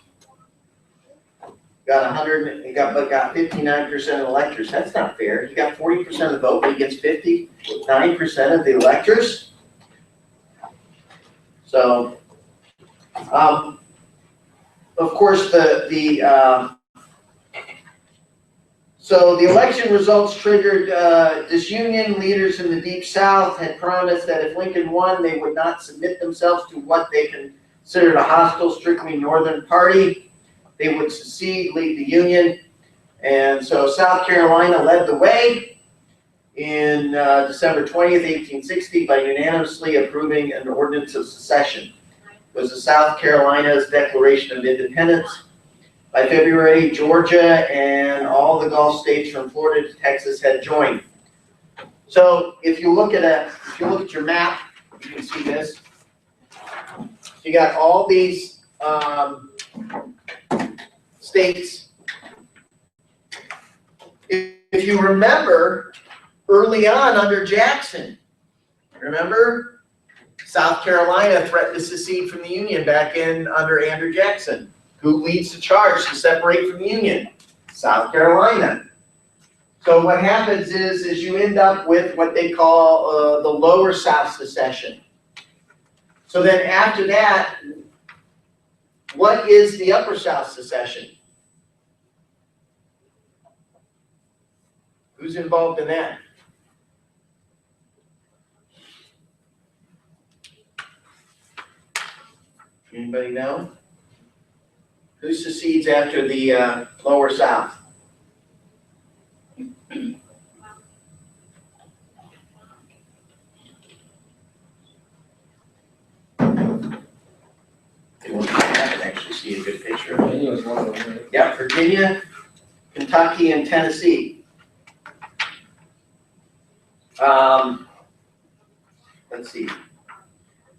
Got 59% of electors. That's not fair. He got 40% of the vote, but he gets 59% of the electors. So, of course, so the election results triggered disunion. Leaders in the Deep South had promised that if Lincoln won, they would not submit themselves to what they considered a hostile, strictly Northern party. They would secede, leave the Union. And so South Carolina led the way in December 20th, 1860 by unanimously approving an ordinance of secession. It was the South Carolina's Declaration of Independence. By February, Georgia and all the Gulf states from Florida to Texas had joined. So if you look at your map, you can see this. You got all these states. If you remember, early on under Jackson, remember, South Carolina threatened to secede from the Union back in under Andrew Jackson. Who leads the charge to separate from the Union? South Carolina. So what happens is you end up with what they call the Lower South secession. So then after that, what is the Upper South secession? Who's involved in that? Anybody know? Who secedes after the Lower South? see a good picture. Virginia was one of them, right? Yeah, Virginia, Kentucky, and Tennessee. Let's see.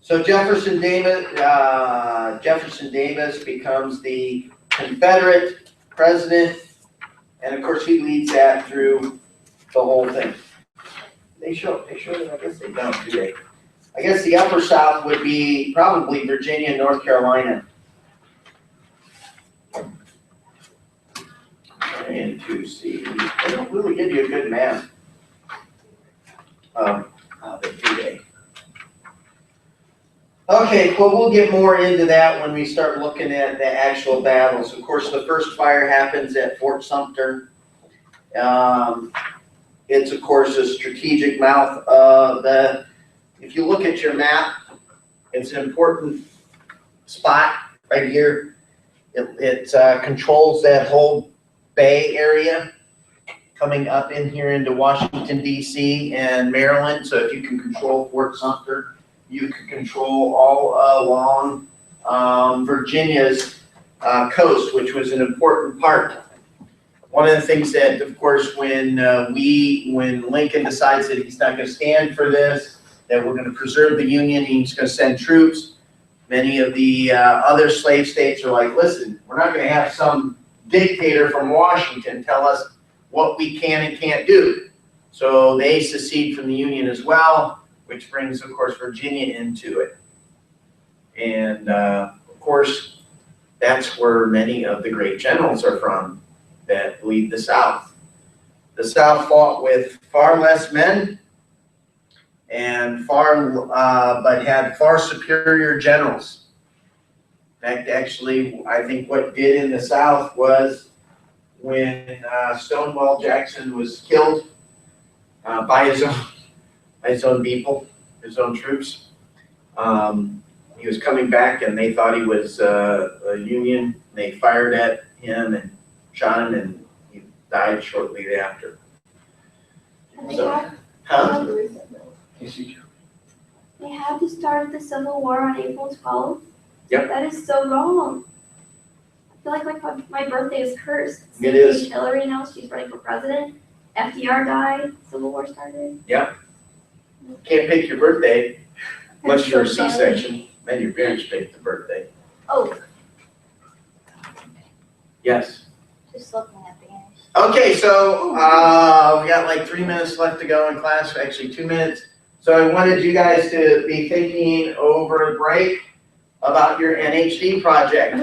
So Jefferson Davis becomes the Confederate president, and of course he leads that through the whole thing. They show that, I guess they don't, do they? I guess the upper South would be probably Virginia and North Carolina. Trying to see, they don't really give you a good map of the D-Day. Okay, well, we'll get more into that when we start looking at the actual battles. Of course, the first fire happens at Fort Sumter. It's, of course, a strategic mouth of the, if you look at your map, it's an important spot right here. It controls that whole Bay area coming up in here into Washington, D.C. and Maryland. So if you can control Fort Sumter, you can control all along Virginia's coast, which was an important part. One of the things that, of course, when Lincoln decides that he's not going to stand for this, that we're going to preserve the Union, he's going to send troops. Many of the other slave states are like, listen, we're not going to have some dictator from Washington tell us what we can and can't do. So they secede from the Union as well, which brings, of course, Virginia into it. And, of course, that's where many of the great generals are from that lead the South. The South fought with far less men and but had far superior generals. In fact, actually, I think what did in the South was when Stonewall Jackson was killed by his own people, his own troops. He was coming back and they thought he was a Union. They fired at him and shot him and he died shortly thereafter. So, huh? They had to start the Civil War on April 12th? Yep. That is so wrong. I feel like my birthday is cursed. It is. Hillary now, she's running for president. FDR died, Civil War started. Can't pick your birthday unless you're a C-section. Then your parents pick the birthday. Oh, Yes. Just looking at the end. Okay, so we got like 3 minutes left to go in class, actually 2 minutes. So I wanted you guys to be thinking over the break about your NHD project,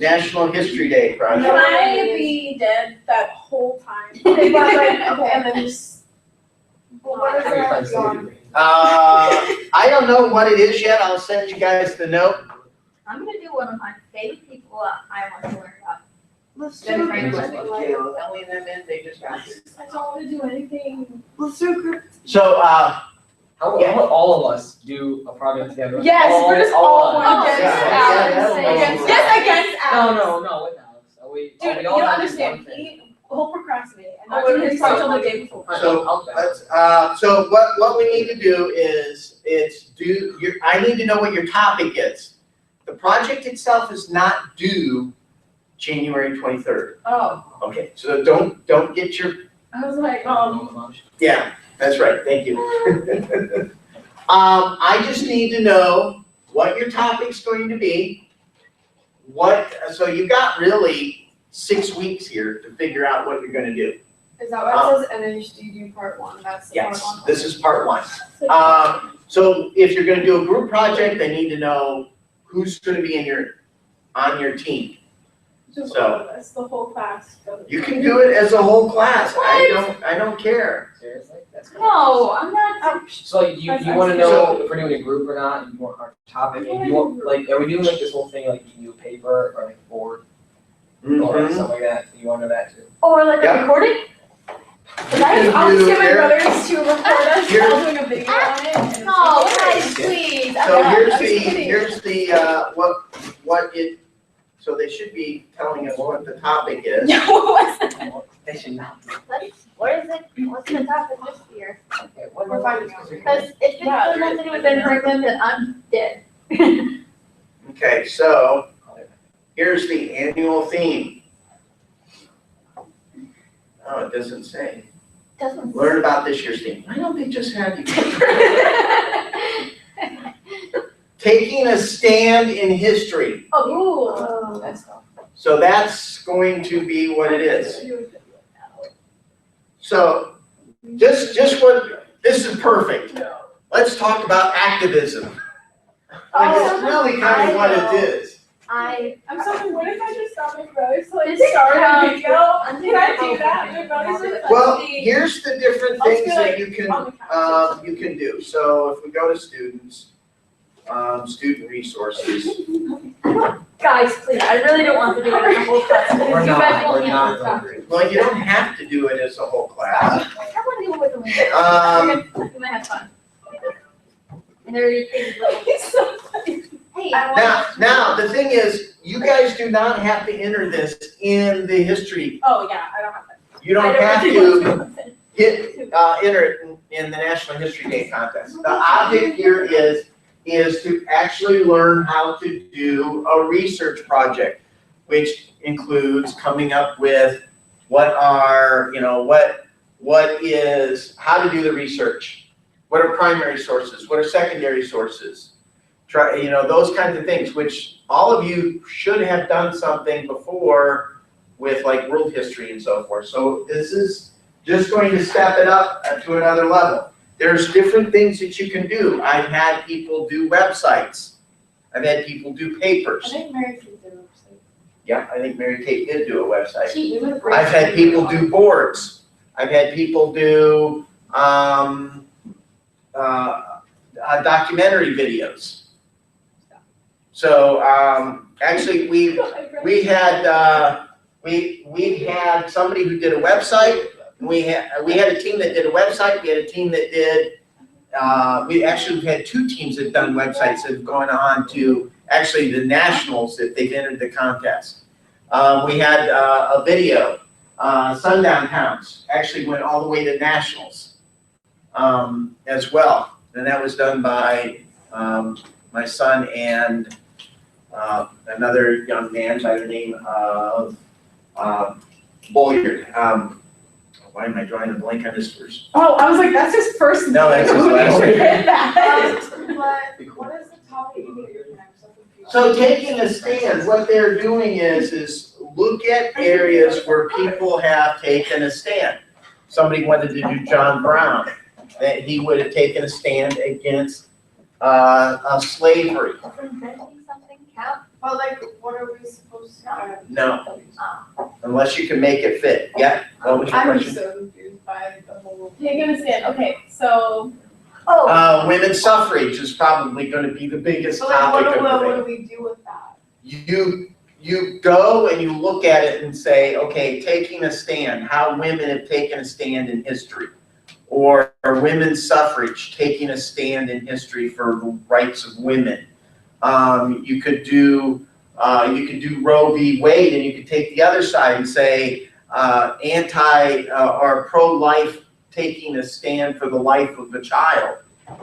National History Day Can project. I be dead that whole time? And then just. What is that? I don't know what it is yet. I'll send you guys the note. I'm gonna do one of my favorite people I want to learn about. Let's Ben do Franklin. Ellie and them in, they just got this. I don't want to do anything. Let's do a group. So, How about all of us do a project together? Yes, we're just all of us. against Yeah, Alex. yeah, Just against Alex. No, with Alex. Dude, we you all don't have understand. one thing. He'll procrastinate and Oh, not do his okay. part till the day before. So, I'll bet. let's, so what we need to do is, I need to know what your topic is. The project itself is not due January 23rd. Oh, Okay, so don't get your, I was like, yeah, that's right, thank you. I just need to know what your topic's going to be. So you've got really 6 weeks here to figure out what you're gonna do. Is that what it says NHDD part 1? That's the part Yes, 1. this is part 1. So if you're gonna do a group project, I need to know who's gonna be on your team. just So- that's the whole class. You can do it as a whole class, I don't care. Seriously? That's cool. No, I'm not. So you wanna know if we're doing a group or not, you want our topic, and you want, like, are we doing like this whole thing, like you can do a paper or like a board or Mhm. something like that, you wanna know that too? Or like Yeah. a recording? You can I'll do just get my there- brothers to record us Here- while doing a video on it. and- No, guys, please. So I'm kidding. here's the, so they should be telling us what the topic is. No, what was that? They should not. What is it? What's the topic this year? Okay, what We're finding out. Because if it Yeah. has nothing to do with Ben Franklin, then I'm dead. Okay, so here's the annual theme. Oh, it doesn't say. Doesn't. Learn about this year's theme. Why don't they just have you? Taking a stand in history. Oh, that's all. So that's going to be what it is. So just what, this is perfect. Let's talk about activism. Like, it's really kind of what it is. I, I'm sorry, what if I just got my brothers to like Just start a count. video? Can I do that? My brothers are like Well, the- here's the different I'll just things be that like, you can, on the couch. you can do. So if we go to students, student resources. guys, please, I really don't want to do it in the whole class, because We're you not, guys we're won't handle not it gonna properly. Well, you don't have to do it as a whole class. I want to do it with the Um, We might have fun. And there are things like, He's so funny. hey, now, the thing is, you guys do not have to enter this in the history. Oh, yeah, I don't have that. You don't I have really to want to. enter it in the National History Day contest. The object here is to actually learn how to do a research project, which includes coming up with what are, what is, how to do the research, what are primary sources, what are secondary sources, those kinds of things, which all of you should have done something before with like world history and so forth. So this is just going to step it up to another level. There's different things that you can do. I've had people do websites. I've had people do I papers. think Mary Kate did a website. Yeah, I think Mary Kate did do a website. She did a great. I've had people do boards. I've had people do documentary videos. So actually, we had somebody who did a website. We had a team that did a website. We had a team that did. We've had 2 teams that have done websites that have gone on to actually the nationals if they've entered the contest. We had a video. Sundown Towns actually went all the way to nationals as well, and that was done by my son and another young man by the name of Boyer. Why am I drawing a blank on his first? Oh, I was like, that's his first name. No, that's his last We should name. hit that. But what is the topic you need to I'm so confused. So taking a stand, what they're doing is look at areas where people have taken a stand. Somebody wanted to do John Brown, that he would have taken a stand against slavery. Inventing something count? But like, what are we supposed to do? No, unless you can make it fit. Yeah, what was your I'm question? so confused by the whole. Taking a stand, okay, so. Women's suffrage is probably gonna be the biggest But like, topic of what debate. do we do with that? You go and you look at it and say, okay, taking a stand, how women have taken a stand in history. Or women's suffrage, taking a stand in history for the rights of women. You could do Roe v. Wade, and you could take the other side and say anti or pro-life, taking a stand for the life of a child.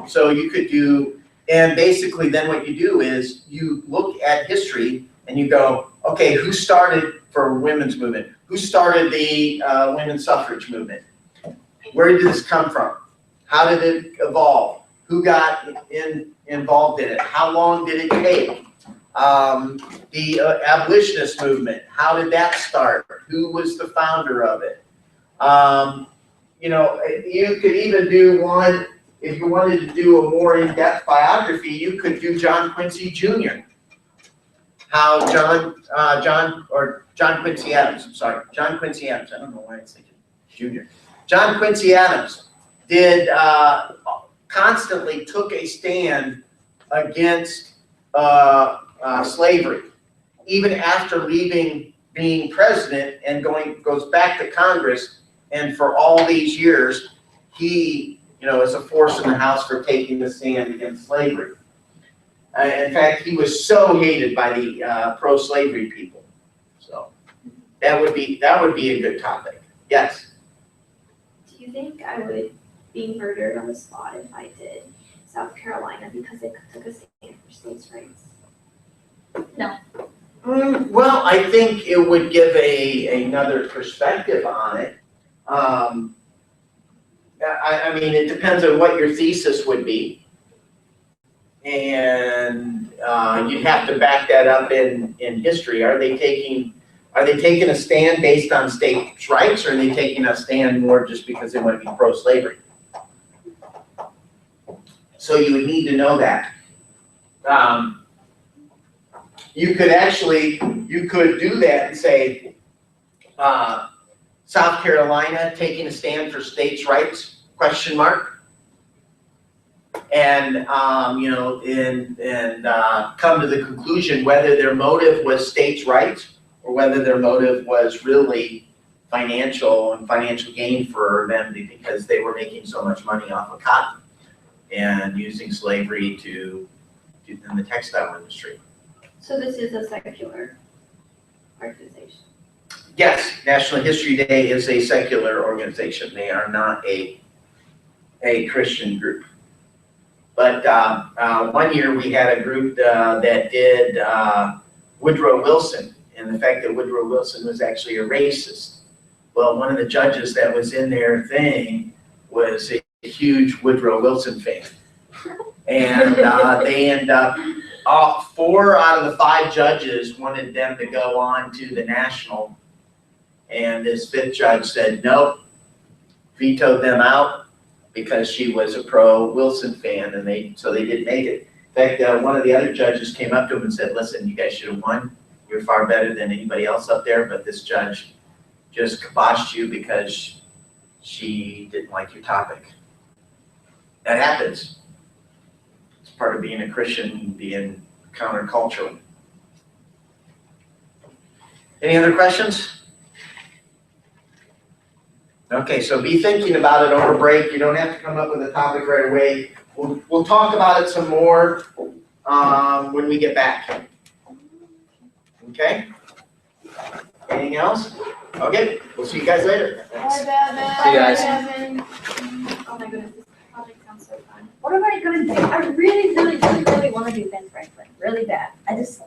So you could do, and basically then what you do is you look at history and you go, okay, who started for women's movement? Who started the women's suffrage movement? Where did this come from? How did it evolve? Who got involved in it? How long did it take? The abolitionist movement, how did that start? Who was the founder of it? You could even do one, if you wanted to do a more in-depth biography, you could do John Quincy Jr. How John Quincy Adams, I'm sorry, John Quincy Adams, I don't know why it's thinking Jr. John Quincy Adams did, constantly took a stand against slavery, even after leaving being president and goes back to Congress, and for all these years, he, is a force in the House for taking the stand against slavery. In fact, he was so hated by the pro-slavery people. So that would be a good topic. Yes. do you think I would be murdered on the spot if I did South Carolina because it took a stand for states' rights? Well, I think it would give another perspective on it. I mean, it depends on what your thesis would be. And, you'd have to back that up in history. Are they taking a stand based on states' rights, or are they taking a stand more just because they want to be pro-slavery? So you would need to know that. You could do that and say, South Carolina taking a stand for states' rights, question mark. And, come to the conclusion whether their motive was states' rights or whether their motive was really financial gain for them because they were making so much money off of cotton and using slavery in the textile industry. So this is a secular organization. Yes, National History Day is a secular organization. They are not a Christian group. But one year we had a group that did Woodrow Wilson, and the fact that Woodrow Wilson was actually a racist. Well, one of the judges that was in their thing was a huge Woodrow Wilson fan. And they end up, 4 out of the 5 judges wanted them to go on to the national. And this 5th judge said, nope, vetoed them out because she was a pro-Wilson fan, and so they didn't make it. In fact, one of the other judges came up to him and said, listen, you guys should have won. You're far better than anybody else up there, but this judge just kiboshed you because she didn't like your topic. That happens. It's part of being a Christian, being countercultural. Any other questions? Okay, so be thinking about it over break. You don't have to come up with a topic right away. We'll talk about it some more when we get back. Okay? Anything else? Okay, we'll see you guys later. Thanks. See you guys. Oh my goodness, this project sounds so fun. What am I gonna do? I really, really, really, really wanna do Ben Franklin, really bad. I just,